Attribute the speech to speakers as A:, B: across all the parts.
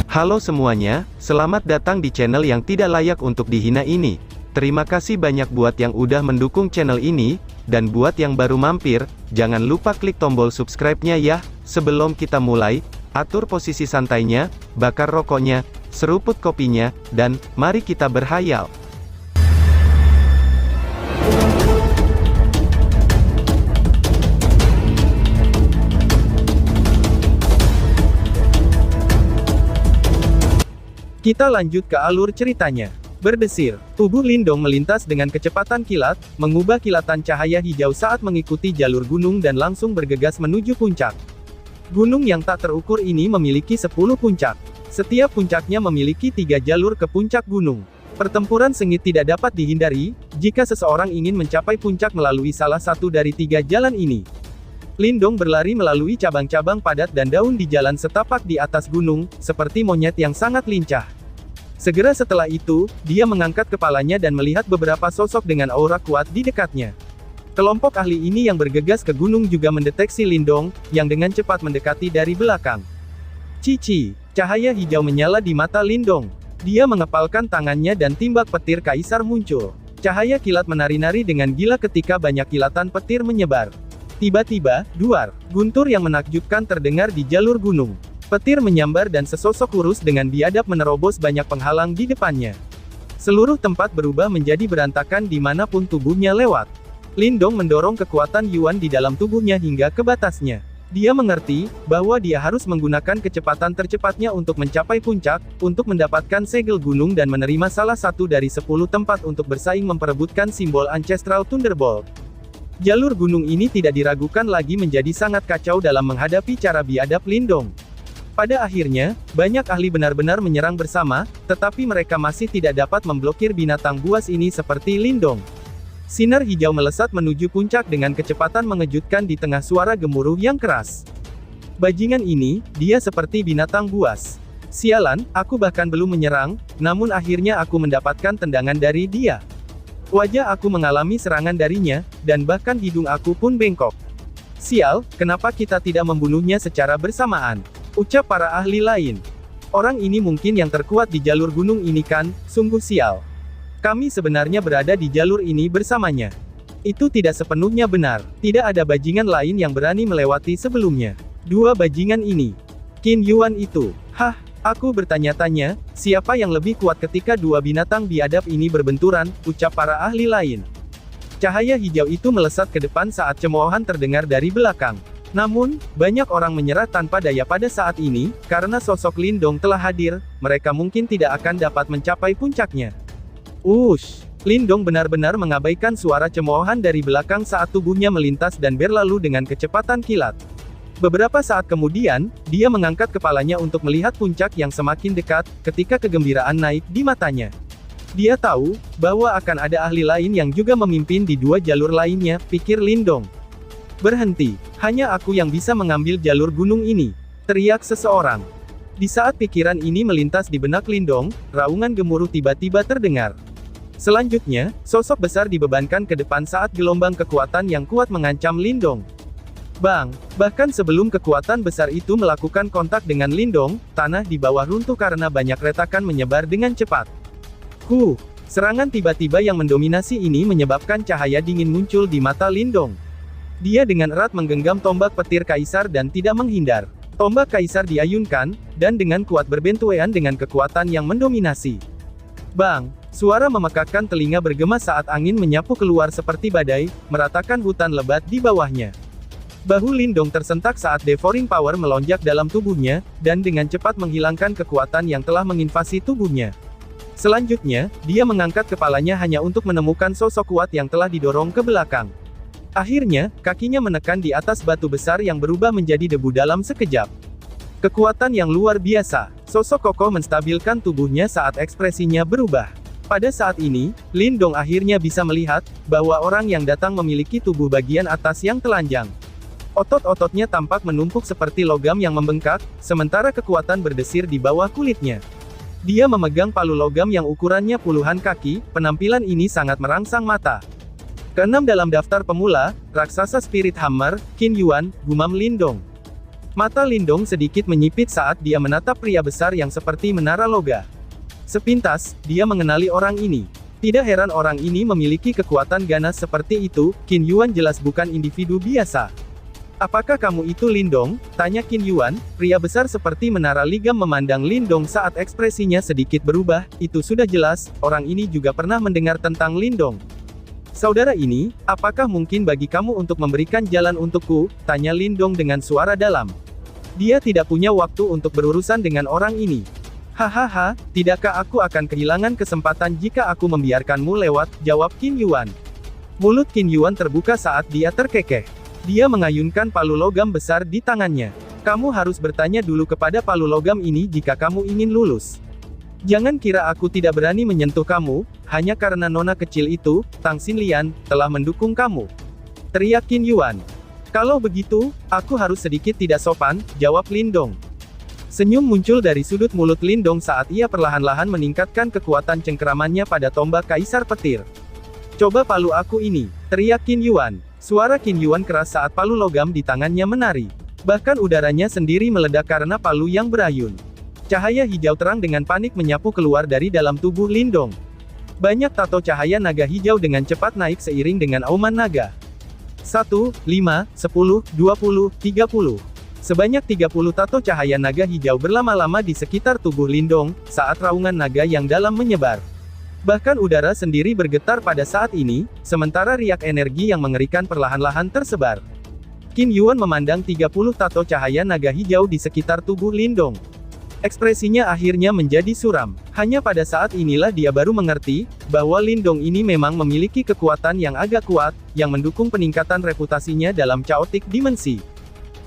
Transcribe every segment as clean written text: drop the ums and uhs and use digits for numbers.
A: Halo semuanya, selamat datang di channel yang tidak layak untuk dihina ini. Terima kasih banyak buat yang udah mendukung channel ini, dan buat yang baru mampir, jangan lupa klik tombol subscribe-nya ya. Sebelum kita mulai, atur posisi santainya, bakar rokoknya, seruput kopinya, dan mari kita berhayal.
B: Kita lanjut ke alur ceritanya. Berdesir, tubuh Lindong melintas dengan kecepatan kilat, mengubah kilatan cahaya hijau saat mengikuti jalur gunung dan langsung bergegas menuju puncak. Gunung yang tak terukur ini memiliki 10 puncak. Setiap puncaknya memiliki 3 jalur ke puncak gunung. Pertempuran sengit tidak dapat dihindari, jika seseorang ingin mencapai puncak melalui salah satu dari 3 jalan ini. Lindong berlari melalui cabang-cabang padat dan daun di jalan setapak di atas gunung, seperti monyet yang sangat lincah. Segera setelah itu, dia mengangkat kepalanya dan melihat beberapa sosok dengan aura kuat di dekatnya. Kelompok ahli ini yang bergegas ke gunung juga mendeteksi Lindong, yang dengan cepat mendekati dari belakang. Cici, cahaya hijau menyala di mata Lindong. Dia mengepalkan tangannya dan timbak petir kaisar muncul. Cahaya kilat menari-nari dengan gila ketika banyak kilatan petir menyebar. Tiba-tiba, duar, guntur yang menakjubkan terdengar di jalur gunung. Petir menyambar dan sesosok kurus dengan biadab menerobos banyak penghalang di depannya. Seluruh tempat berubah menjadi berantakan dimanapun tubuhnya lewat. Lindong mendorong kekuatan Yuan di dalam tubuhnya hingga ke batasnya. Dia mengerti, bahwa dia harus menggunakan kecepatan tercepatnya untuk mencapai puncak, untuk mendapatkan segel gunung dan menerima salah satu dari 10 tempat untuk bersaing memperebutkan simbol Ancestral Thunderbolt. Jalur gunung ini tidak diragukan lagi menjadi sangat kacau dalam menghadapi cara biadab Lindong. Pada akhirnya, banyak ahli benar-benar menyerang bersama, tetapi mereka masih tidak dapat memblokir binatang buas ini seperti Lindong. Sinar hijau melesat menuju puncak dengan kecepatan mengejutkan di tengah suara gemuruh yang keras. Bajingan ini, dia seperti binatang buas. Sialan, aku bahkan belum menyerang, namun akhirnya aku mendapatkan tendangan dari dia. Wajah aku mengalami serangan darinya, dan bahkan hidung aku pun bengkok. Sial, kenapa kita tidak membunuhnya secara bersamaan? Ucap para ahli lain. Orang ini mungkin yang terkuat di jalur gunung ini kan, sungguh sial. Kami sebenarnya berada di jalur ini bersamanya. Itu tidak sepenuhnya benar, tidak ada bajingan lain yang berani melewati sebelumnya. Dua bajingan ini. Qin Yuan itu. Hah, aku bertanya-tanya, siapa yang lebih kuat ketika dua binatang biadab ini berbenturan, ucap para ahli lain. Cahaya hijau itu melesat ke depan saat cemoohan terdengar dari belakang. Namun, banyak orang menyerah tanpa daya pada saat ini, karena sosok Lindong telah hadir, mereka mungkin tidak akan dapat mencapai puncaknya. Ush! Lindong benar-benar mengabaikan suara cemoohan dari belakang saat tubuhnya melintas dan berlalu dengan kecepatan kilat. Beberapa saat kemudian, dia mengangkat kepalanya untuk melihat puncak yang semakin dekat, ketika kegembiraan naik di matanya. Dia tahu, bahwa akan ada ahli lain yang juga memimpin di dua jalur lainnya, pikir Lindong. Berhenti, hanya aku yang bisa mengambil jalur gunung ini, teriak seseorang. Di saat pikiran ini melintas di benak Lindong, raungan gemuruh tiba-tiba terdengar. Selanjutnya, sosok besar dibebankan ke depan saat gelombang kekuatan yang kuat mengancam Lindong. Bang! Bahkan sebelum kekuatan besar itu melakukan kontak dengan Lindong, tanah di bawah runtuh karena banyak retakan menyebar dengan cepat. Serangan tiba-tiba yang mendominasi ini menyebabkan cahaya dingin muncul di mata Lindong. Dia dengan erat menggenggam tombak petir kaisar dan tidak menghindar. Tombak kaisar diayunkan, dan dengan kuat berbenturan dengan kekuatan yang mendominasi. Bang! Suara memekakkan telinga bergema saat angin menyapu keluar seperti badai, meratakan hutan lebat di bawahnya. Bahu Lindong tersentak saat devouring power melonjak dalam tubuhnya, dan dengan cepat menghilangkan kekuatan yang telah menginvasi tubuhnya. Selanjutnya, dia mengangkat kepalanya hanya untuk menemukan sosok kuat yang telah didorong ke belakang. Akhirnya, kakinya menekan di atas batu besar yang berubah menjadi debu dalam sekejap. Kekuatan yang luar biasa. Sosok kokoh menstabilkan tubuhnya saat ekspresinya berubah. Pada saat ini, Lindong akhirnya bisa melihat, bahwa orang yang datang memiliki tubuh bagian atas yang telanjang. Otot-ototnya tampak menumpuk seperti logam yang membengkak, sementara kekuatan berdesir di bawah kulitnya. Dia memegang palu logam yang ukurannya puluhan kaki, penampilan ini sangat merangsang mata. Keenam dalam daftar pemula, raksasa Spirit Hammer, Qin Yuan, gumam Lindong. Mata Lindong sedikit menyipit saat dia menatap pria besar yang seperti menara loga. Sepintas, dia mengenali orang ini. Tidak heran orang ini memiliki kekuatan ganas seperti itu, Qin Yuan jelas bukan individu biasa. Apakah kamu itu Lindong? Tanya Qin Yuan, pria besar seperti menara ligam memandang Lindong saat ekspresinya sedikit berubah, itu sudah jelas, orang ini juga pernah mendengar tentang Lindong. Saudara ini, apakah mungkin bagi kamu untuk memberikan jalan untukku? Tanya Lindong dengan suara dalam. Dia tidak punya waktu untuk berurusan dengan orang ini. Hahaha, tidakkah aku akan kehilangan kesempatan jika aku membiarkanmu lewat, jawab Qin Yuan. Mulut Qin Yuan terbuka saat dia terkekeh. Dia mengayunkan palu logam besar di tangannya. Kamu harus bertanya dulu kepada palu logam ini jika kamu ingin lulus. Jangan kira aku tidak berani menyentuh kamu, hanya karena nona kecil itu, Tang Xinlian, telah mendukung kamu. Teriak Qin Yuan. Kalau begitu, aku harus sedikit tidak sopan, jawab Lindong. Senyum muncul dari sudut mulut Lindong saat ia perlahan-lahan meningkatkan kekuatan cengkeramannya pada tombak kaisar petir. Coba palu aku ini, teriak Qin Yuan. Suara Qin Yuan keras saat palu logam di tangannya menari. Bahkan udaranya sendiri meledak karena palu yang berayun. Cahaya hijau terang dengan panik menyapu keluar dari dalam tubuh Lindong. Banyak tato cahaya naga hijau dengan cepat naik seiring dengan auman naga. 1, 5, 10, 20, 30. Sebanyak 30 tato cahaya naga hijau berlama-lama di sekitar tubuh Lindong, saat raungan naga yang dalam menyebar. Bahkan udara sendiri bergetar pada saat ini, sementara riak energi yang mengerikan perlahan-lahan tersebar. Qin Yuan memandang 30 tato cahaya naga hijau di sekitar tubuh Lindong. Ekspresinya akhirnya menjadi suram. Hanya pada saat inilah dia baru mengerti, bahwa Lindong ini memang memiliki kekuatan yang agak kuat, yang mendukung peningkatan reputasinya dalam chaotic dimensi.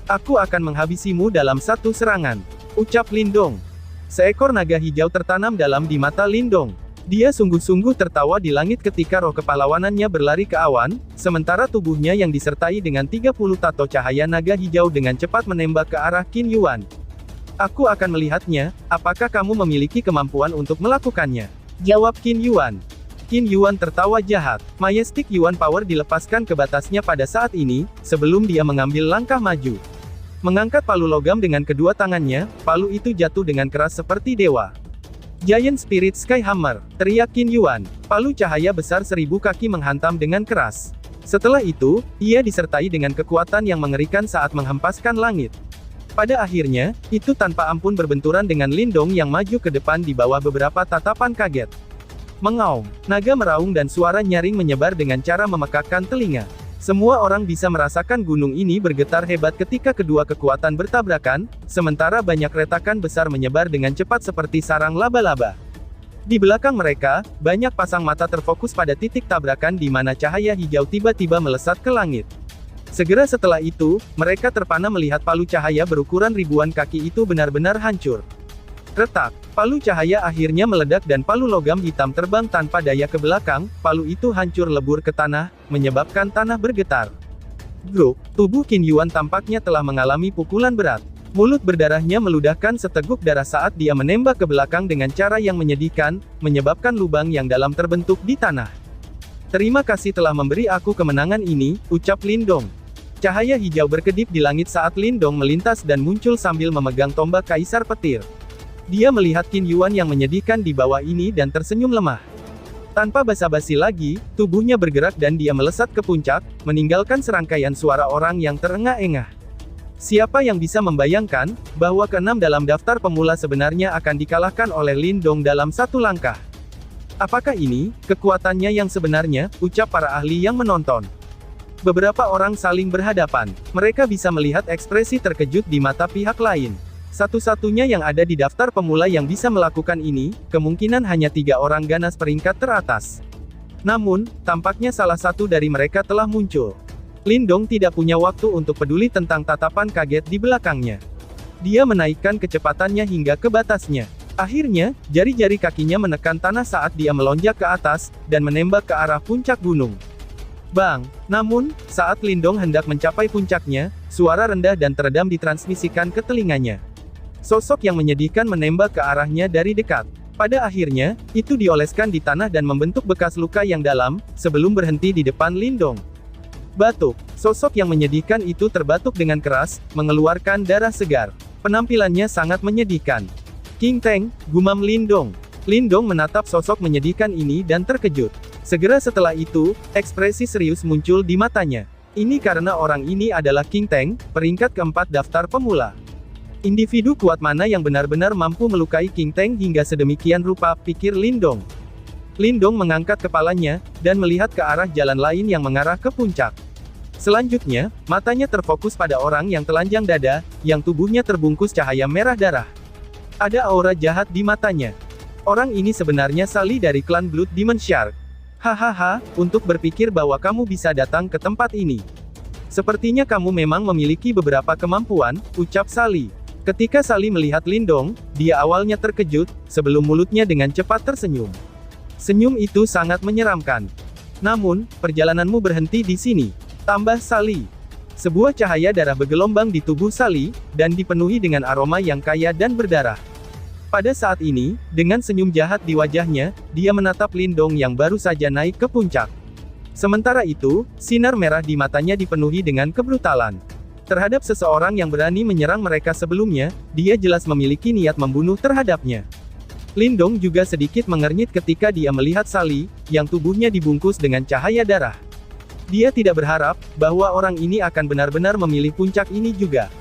B: Aku akan menghabisimu dalam satu serangan, ucap Lindong. Seekor naga hijau tertanam dalam di mata Lindong. Dia sungguh-sungguh tertawa di langit ketika roh kepahlawanannya berlari ke awan, sementara tubuhnya yang disertai dengan 30 tato cahaya naga hijau dengan cepat menembak ke arah Qin Yuan. Aku akan melihatnya, apakah kamu memiliki kemampuan untuk melakukannya? Jawab Qin Yuan. Qin Yuan tertawa jahat. Majestic Yuan Power dilepaskan ke batasnya pada saat ini, sebelum dia mengambil langkah maju. Mengangkat palu logam dengan kedua tangannya, palu itu jatuh dengan keras seperti dewa. Giant Spirit Sky Hammer, teriak Qin Yuan. Palu cahaya besar 1000 kaki menghantam dengan keras. Setelah itu, ia disertai dengan kekuatan yang mengerikan saat menghempaskan langit. Pada akhirnya, itu tanpa ampun berbenturan dengan Lindong yang maju ke depan di bawah beberapa tatapan kaget. Mengaum, naga meraung dan suara nyaring menyebar dengan cara memekakkan telinga. Semua orang bisa merasakan gunung ini bergetar hebat ketika kedua kekuatan bertabrakan, sementara banyak retakan besar menyebar dengan cepat seperti sarang laba-laba. Di belakang mereka, banyak pasang mata terfokus pada titik tabrakan di mana cahaya hijau tiba-tiba melesat ke langit. Segera setelah itu, mereka terpana melihat palu cahaya berukuran ribuan kaki itu benar-benar hancur. Retak, palu cahaya akhirnya meledak dan palu logam hitam terbang tanpa daya ke belakang, palu itu hancur lebur ke tanah, menyebabkan tanah bergetar. Grup, tubuh Qin Yuan tampaknya telah mengalami pukulan berat. Mulut berdarahnya meludahkan seteguk darah saat dia menembak ke belakang dengan cara yang menyedihkan, menyebabkan lubang yang dalam terbentuk di tanah. Terima kasih telah memberi aku kemenangan ini, ucap Lindong. Cahaya hijau berkedip di langit saat Lindong melintas dan muncul sambil memegang tombak kaisar petir. Dia melihat Qin Yuan yang menyedihkan di bawah ini dan tersenyum lemah. Tanpa basa-basi lagi, tubuhnya bergerak dan dia melesat ke puncak, meninggalkan serangkaian suara orang yang terengah-engah. Siapa yang bisa membayangkan, bahwa keenam dalam daftar pemula sebenarnya akan dikalahkan oleh Lindong dalam satu langkah? Apakah ini, kekuatannya yang sebenarnya, ucap para ahli yang menonton. Beberapa orang saling berhadapan. Mereka bisa melihat ekspresi terkejut di mata pihak lain. Satu-satunya yang ada di daftar pemula yang bisa melakukan ini, kemungkinan hanya 3 orang ganas peringkat teratas. Namun, tampaknya salah satu dari mereka telah muncul. Lindong tidak punya waktu untuk peduli tentang tatapan kaget di belakangnya. Dia menaikkan kecepatannya hingga ke batasnya. Akhirnya, jari-jari kakinya menekan tanah saat dia melonjak ke atas, dan menembak ke arah puncak gunung. Bang! Namun, saat Lindong hendak mencapai puncaknya, suara rendah dan teredam ditransmisikan ke telinganya. Sosok yang menyedihkan menembak ke arahnya dari dekat. Pada akhirnya, itu dioleskan di tanah dan membentuk bekas luka yang dalam, sebelum berhenti di depan Lindong. Batuk. Sosok yang menyedihkan itu terbatuk dengan keras, mengeluarkan darah segar. Penampilannya sangat menyedihkan. King Teng, gumam Lindong. Lindong menatap sosok menyedihkan ini dan terkejut. Segera setelah itu, ekspresi serius muncul di matanya. Ini karena orang ini adalah King Teng, peringkat keempat daftar pemula. Individu kuat mana yang benar-benar mampu melukai King Teng hingga sedemikian rupa, pikir Lindong. Lindong mengangkat kepalanya, dan melihat ke arah jalan lain yang mengarah ke puncak. Selanjutnya, matanya terfokus pada orang yang telanjang dada, yang tubuhnya terbungkus cahaya merah darah. Ada aura jahat di matanya. Orang ini sebenarnya Sally dari klan Blood Demon Shark. Hahaha, untuk berpikir bahwa kamu bisa datang ke tempat ini. Sepertinya kamu memang memiliki beberapa kemampuan, ucap Sally. Ketika Sally melihat Lindong, dia awalnya terkejut, sebelum mulutnya dengan cepat tersenyum. Senyum itu sangat menyeramkan. Namun, perjalananmu berhenti di sini, tambah Sally. Sebuah cahaya darah bergelombang di tubuh Sally, dan dipenuhi dengan aroma yang kaya dan berdarah. Pada saat ini, dengan senyum jahat di wajahnya, dia menatap Lindong yang baru saja naik ke puncak. Sementara itu, sinar merah di matanya dipenuhi dengan kebrutalan. Terhadap seseorang yang berani menyerang mereka sebelumnya, dia jelas memiliki niat membunuh terhadapnya. Lindong juga sedikit mengernyit ketika dia melihat Sally, yang tubuhnya dibungkus dengan cahaya darah. Dia tidak berharap, bahwa orang ini akan benar-benar memilih puncak ini juga.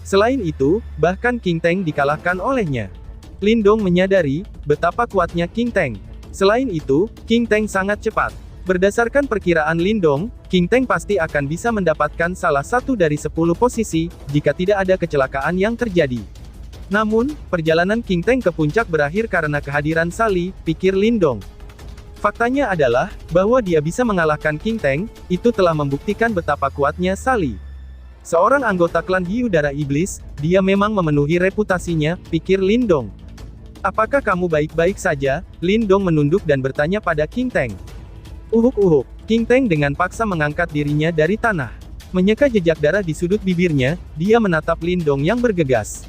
B: Selain itu, bahkan King Teng dikalahkan olehnya. Lindong menyadari, betapa kuatnya King Teng. Selain itu, King Teng sangat cepat. Berdasarkan perkiraan Lindong, King Teng pasti akan bisa mendapatkan salah satu dari 10 posisi, jika tidak ada kecelakaan yang terjadi. Namun, perjalanan King Teng ke puncak berakhir karena kehadiran Sally, pikir Lindong. Faktanya adalah, bahwa dia bisa mengalahkan King Teng, itu telah membuktikan betapa kuatnya Sally. Seorang anggota klan Hiu Darah Iblis, dia memang memenuhi reputasinya, pikir Lindong. Apakah kamu baik-baik saja? Lindong menunduk dan bertanya pada King Teng. Uhuk-uhuk. King Teng dengan paksa mengangkat dirinya dari tanah. Menyeka jejak darah di sudut bibirnya, dia menatap Lindong yang bergegas.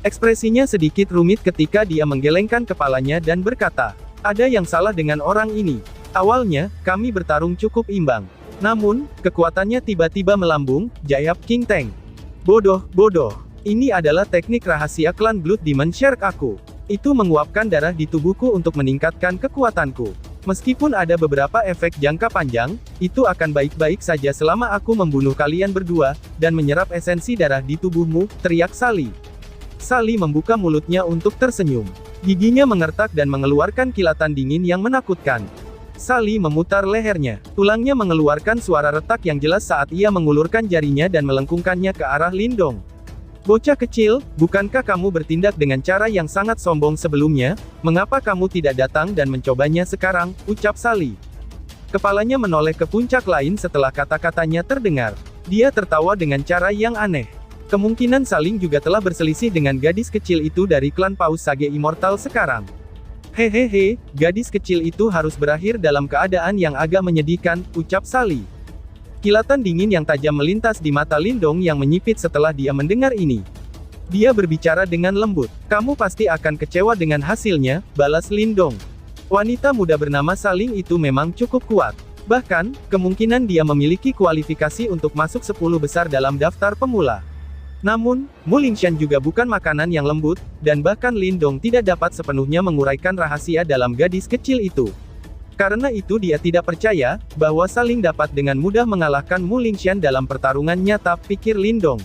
B: Ekspresinya sedikit rumit ketika dia menggelengkan kepalanya dan berkata, ada yang salah dengan orang ini. Awalnya, kami bertarung cukup imbang. Namun, kekuatannya tiba-tiba melambung, jawab King Teng. Bodoh, bodoh. Ini adalah teknik rahasia klan Blood Demon Shark aku. Itu menguapkan darah di tubuhku untuk meningkatkan kekuatanku. Meskipun ada beberapa efek jangka panjang, itu akan baik-baik saja selama aku membunuh kalian berdua, dan menyerap esensi darah di tubuhmu, teriak Sally. Sally membuka mulutnya untuk tersenyum. Giginya mengertak dan mengeluarkan kilatan dingin yang menakutkan. Sally memutar lehernya. Tulangnya mengeluarkan suara retak yang jelas saat ia mengulurkan jarinya dan melengkungkannya ke arah Lindong. Bocah kecil, bukankah kamu bertindak dengan cara yang sangat sombong sebelumnya? Mengapa kamu tidak datang dan mencobanya sekarang? Ucap Sally. Kepalanya menoleh ke puncak lain setelah kata-katanya terdengar. Dia tertawa dengan cara yang aneh. Kemungkinan Saling juga telah berselisih dengan gadis kecil itu dari klan Paus Sage Immortal sekarang. Hehehe, gadis kecil itu harus berakhir dalam keadaan yang agak menyedihkan, ucap Sally. Kilatan dingin yang tajam melintas di mata Lindong yang menyipit setelah dia mendengar ini. Dia berbicara dengan lembut. Kamu pasti akan kecewa dengan hasilnya, balas Lindong. Wanita muda bernama Saling itu memang cukup kuat. Bahkan, kemungkinan dia memiliki kualifikasi untuk masuk 10 besar dalam daftar pemula. Namun, Mu Lingshan juga bukan makanan yang lembut, dan bahkan Lindong tidak dapat sepenuhnya menguraikan rahasia dalam gadis kecil itu. Karena itu dia tidak percaya, bahwa Saling dapat dengan mudah mengalahkan Mu Lingshan dalam pertarungan nyata, pikir Lindong.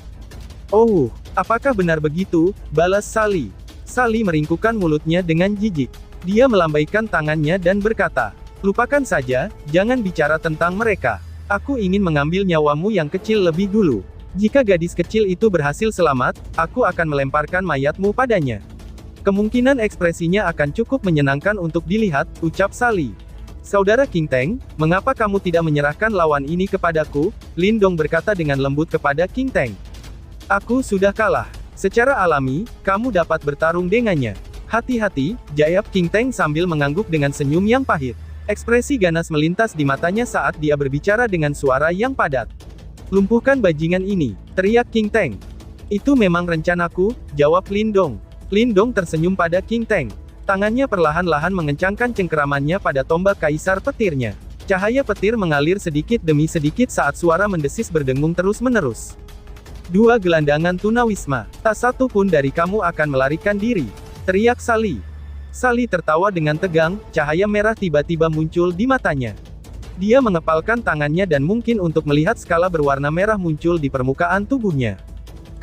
B: Oh, apakah benar begitu? Balas Sally. Sally meringkukkan mulutnya dengan jijik. Dia melambaikan tangannya dan berkata, lupakan saja, jangan bicara tentang mereka. Aku ingin mengambil nyawamu yang kecil lebih dulu. Jika gadis kecil itu berhasil selamat, aku akan melemparkan mayatmu padanya. Kemungkinan ekspresinya akan cukup menyenangkan untuk dilihat, ucap Sally. Saudara King Teng, mengapa kamu tidak menyerahkan lawan ini kepadaku? Lindong berkata dengan lembut kepada King Teng. Aku sudah kalah. Secara alami, kamu dapat bertarung dengannya. Hati-hati, jawab King Teng sambil mengangguk dengan senyum yang pahit. Ekspresi ganas melintas di matanya saat dia berbicara dengan suara yang padat. Lumpuhkan bajingan ini, teriak King Teng. Itu memang rencanaku, jawab Lindong. Lindong tersenyum pada King Teng. Tangannya perlahan-lahan mengencangkan cengkeramannya pada tombak kaisar petirnya. Cahaya petir mengalir sedikit demi sedikit saat suara mendesis berdengung terus-menerus. Dua gelandangan tunawisma, tak satu pun dari kamu akan melarikan diri, teriak Sally. Sally tertawa dengan tegang, cahaya merah tiba-tiba muncul di matanya. Dia mengepalkan tangannya dan mungkin untuk melihat skala berwarna merah muncul di permukaan tubuhnya.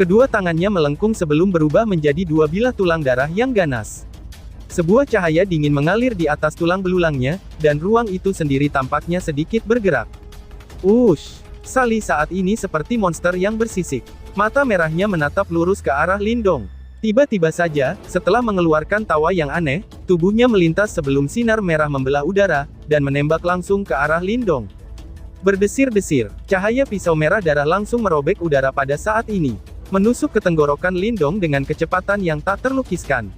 B: Kedua tangannya melengkung sebelum berubah menjadi dua bilah tulang darah yang ganas. Sebuah cahaya dingin mengalir di atas tulang belulangnya, dan ruang itu sendiri tampaknya sedikit bergerak. Wush! Sally saat ini seperti monster yang bersisik. Mata merahnya menatap lurus ke arah Lindong. Tiba-tiba saja, setelah mengeluarkan tawa yang aneh, tubuhnya melintas sebelum sinar merah membelah udara, dan menembak langsung ke arah Lindong. Berdesir-desir, cahaya pisau merah darah langsung merobek udara pada saat ini. Menusuk ke tenggorokan Lindong dengan kecepatan yang tak terlukiskan.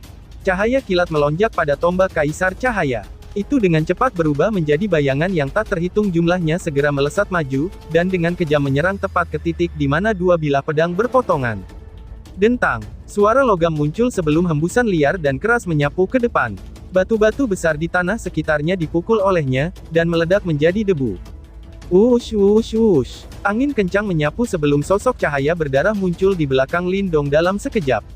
B: Cahaya kilat melonjak pada tombak Kaisar Cahaya. Itu dengan cepat berubah menjadi bayangan yang tak terhitung jumlahnya segera melesat maju, dan dengan kejam menyerang tepat ke titik di mana dua bilah pedang berpotongan. Dentang, suara logam muncul sebelum hembusan liar dan keras menyapu ke depan. Batu-batu besar di tanah sekitarnya dipukul olehnya, dan meledak menjadi debu. Wush wush wush. Angin kencang menyapu sebelum sosok cahaya berdarah muncul di belakang Lindong dalam sekejap.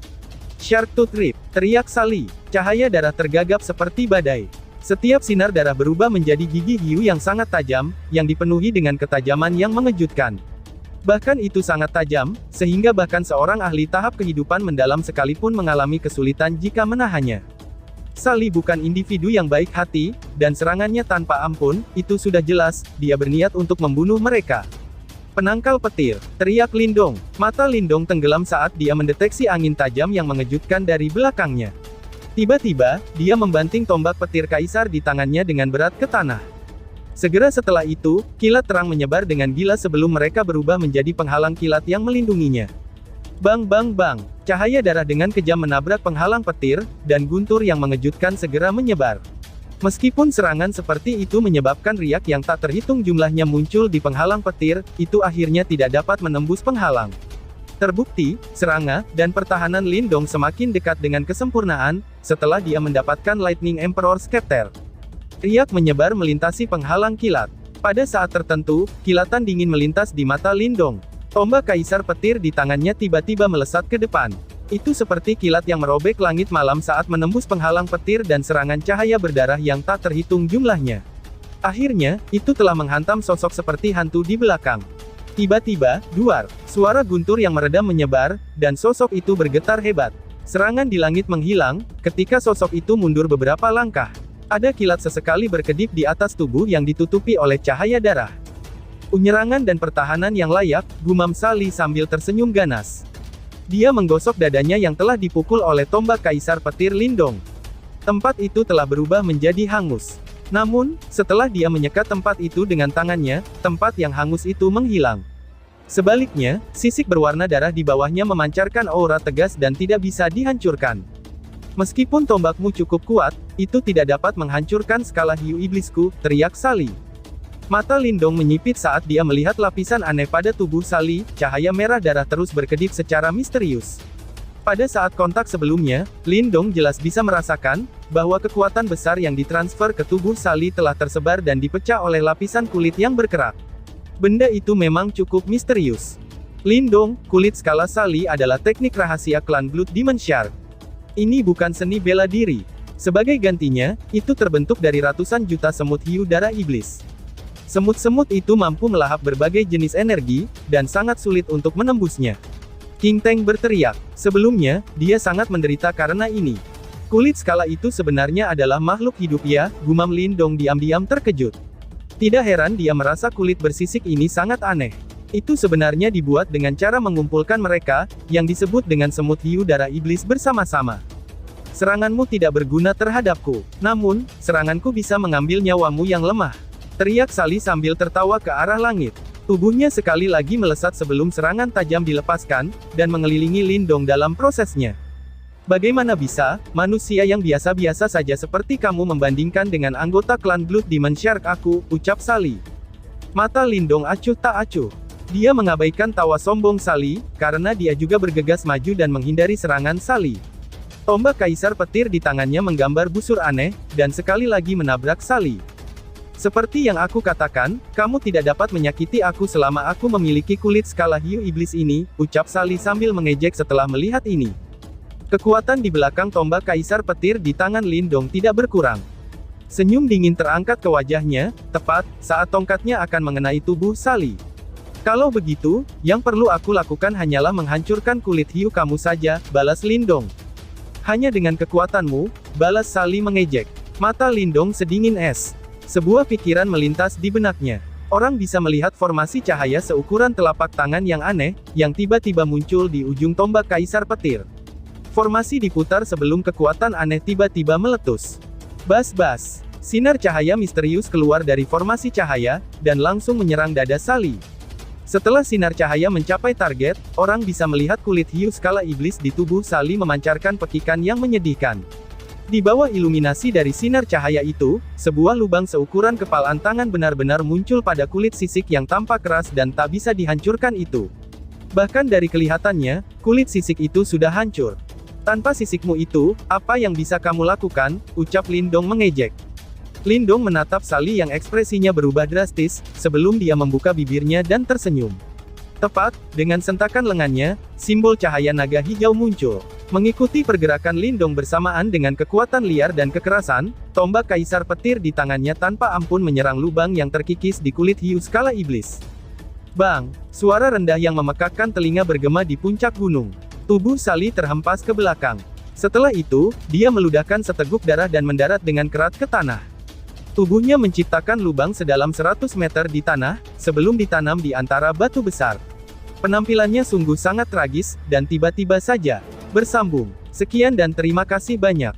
B: Shark Tooth Rip, teriak Sally. Cahaya darah tergagap seperti badai. Setiap sinar darah berubah menjadi gigi hiu yang sangat tajam, yang dipenuhi dengan ketajaman yang mengejutkan. Bahkan itu sangat tajam, sehingga bahkan seorang ahli tahap kehidupan mendalam sekalipun mengalami kesulitan jika menahannya. Sally bukan individu yang baik hati, dan serangannya tanpa ampun, itu sudah jelas, dia berniat untuk membunuh mereka. Penangkal petir, teriak Lindong. Mata Lindong tenggelam saat dia mendeteksi angin tajam yang mengejutkan dari belakangnya. Tiba-tiba, dia membanting tombak petir kaisar di tangannya dengan berat ke tanah. Segera setelah itu, kilat terang menyebar dengan gila sebelum mereka berubah menjadi penghalang kilat yang melindunginya. Bang bang bang, cahaya darah dengan kejam menabrak penghalang petir, dan guntur yang mengejutkan segera menyebar. Meskipun serangan seperti itu menyebabkan riak yang tak terhitung jumlahnya muncul di penghalang petir, itu akhirnya tidak dapat menembus penghalang. Terbukti, serangan dan pertahanan Lindong semakin dekat dengan kesempurnaan, setelah dia mendapatkan Lightning Emperor Scepter. Riak menyebar melintasi penghalang kilat. Pada saat tertentu, kilatan dingin melintas di mata Lindong. Tombak kaisar petir di tangannya tiba-tiba melesat ke depan. Itu seperti kilat yang merobek langit malam saat menembus penghalang petir dan serangan cahaya berdarah yang tak terhitung jumlahnya. Akhirnya, itu telah menghantam sosok seperti hantu di belakang. Tiba-tiba, duar, suara guntur yang meredam menyebar, dan sosok itu bergetar hebat. Serangan di langit menghilang, ketika sosok itu mundur beberapa langkah. Ada kilat sesekali berkedip di atas tubuh yang ditutupi oleh cahaya darah. Penyerangan dan pertahanan yang layak, gumam Sally sambil tersenyum ganas. Dia menggosok dadanya yang telah dipukul oleh tombak kaisar petir Lindong. Tempat itu telah berubah menjadi hangus. Namun, setelah dia menyekat tempat itu dengan tangannya, tempat yang hangus itu menghilang. Sebaliknya, sisik berwarna darah di bawahnya memancarkan aura tegas dan tidak bisa dihancurkan. Meskipun tombakmu cukup kuat, itu tidak dapat menghancurkan skala hiu iblisku, teriak Sally. Mata Lindong menyipit saat dia melihat lapisan aneh pada tubuh Sally, cahaya merah darah terus berkedip secara misterius. Pada saat kontak sebelumnya, Lindong jelas bisa merasakan bahwa kekuatan besar yang ditransfer ke tubuh Sally telah tersebar dan dipecah oleh lapisan kulit yang berkerak. Benda itu memang cukup misterius. Lindong, kulit skala Sally adalah teknik rahasia klan Blood Demon Shark. Ini bukan seni bela diri. Sebagai gantinya, itu terbentuk dari ratusan juta semut hiu darah iblis. Semut-semut itu mampu melahap berbagai jenis energi, dan sangat sulit untuk menembusnya. King Tang berteriak. Sebelumnya, dia sangat menderita karena ini. Kulit skala itu sebenarnya adalah makhluk hidup ya, gumam Lindong diam-diam terkejut. Tidak heran dia merasa kulit bersisik ini sangat aneh. Itu sebenarnya dibuat dengan cara mengumpulkan mereka, yang disebut dengan semut hiu darah iblis bersama-sama. Seranganmu tidak berguna terhadapku. Namun, seranganku bisa mengambil nyawamu yang lemah. Teriak Sally sambil tertawa ke arah langit. Tubuhnya sekali lagi melesat sebelum serangan tajam dilepaskan, dan mengelilingi Lindong dalam prosesnya. Bagaimana bisa, manusia yang biasa-biasa saja seperti kamu membandingkan dengan anggota klan Blood Demon Shark aku, ucap Sally. Mata Lindong acuh tak acuh. Dia mengabaikan tawa sombong Sally, karena dia juga bergegas maju dan menghindari serangan Sally. Tombak kaisar petir di tangannya menggambar busur aneh, dan sekali lagi menabrak Sally. Seperti yang aku katakan, kamu tidak dapat menyakiti aku selama aku memiliki kulit skala hiu iblis ini, ucap Sally sambil mengejek setelah melihat ini. Kekuatan di belakang tombak kaisar petir di tangan Lindong tidak berkurang. Senyum dingin terangkat ke wajahnya, tepat saat tongkatnya akan mengenai tubuh Sally. Kalau begitu, yang perlu aku lakukan hanyalah menghancurkan kulit hiu kamu saja, balas Lindong. Hanya dengan kekuatanmu, balas Sally mengejek. Mata Lindong sedingin es. Sebuah pikiran melintas di benaknya. Orang bisa melihat formasi cahaya seukuran telapak tangan yang aneh, yang tiba-tiba muncul di ujung tombak kaisar petir. Formasi diputar sebelum kekuatan aneh tiba-tiba meletus. Bas-bas. Sinar cahaya misterius keluar dari formasi cahaya, dan langsung menyerang dada Sally. Setelah sinar cahaya mencapai target, orang bisa melihat kulit hiu skala iblis di tubuh Sally memancarkan pekikan yang menyedihkan. Di bawah iluminasi dari sinar cahaya itu, sebuah lubang seukuran kepalan tangan benar-benar muncul pada kulit sisik yang tampak keras dan tak bisa dihancurkan itu. Bahkan dari kelihatannya, kulit sisik itu sudah hancur. Tanpa sisikmu itu, apa yang bisa kamu lakukan, ucap Lindong mengejek. Lindong menatap Sally yang ekspresinya berubah drastis, sebelum dia membuka bibirnya dan tersenyum. Tepat, dengan sentakan lengannya, simbol cahaya naga hijau muncul. Mengikuti pergerakan Lindong bersamaan dengan kekuatan liar dan kekerasan, tombak kaisar petir di tangannya tanpa ampun menyerang lubang yang terkikis di kulit hiu skala iblis. Bang! Suara rendah yang memekakkan telinga bergema di puncak gunung. Tubuh Sally terhempas ke belakang. Setelah itu, dia meludahkan seteguk darah dan mendarat dengan kerat ke tanah. Tubuhnya menciptakan lubang sedalam 100 meter di tanah, sebelum ditanam di antara batu besar. Penampilannya sungguh sangat tragis, dan tiba-tiba saja bersambung. Sekian dan terima kasih banyak.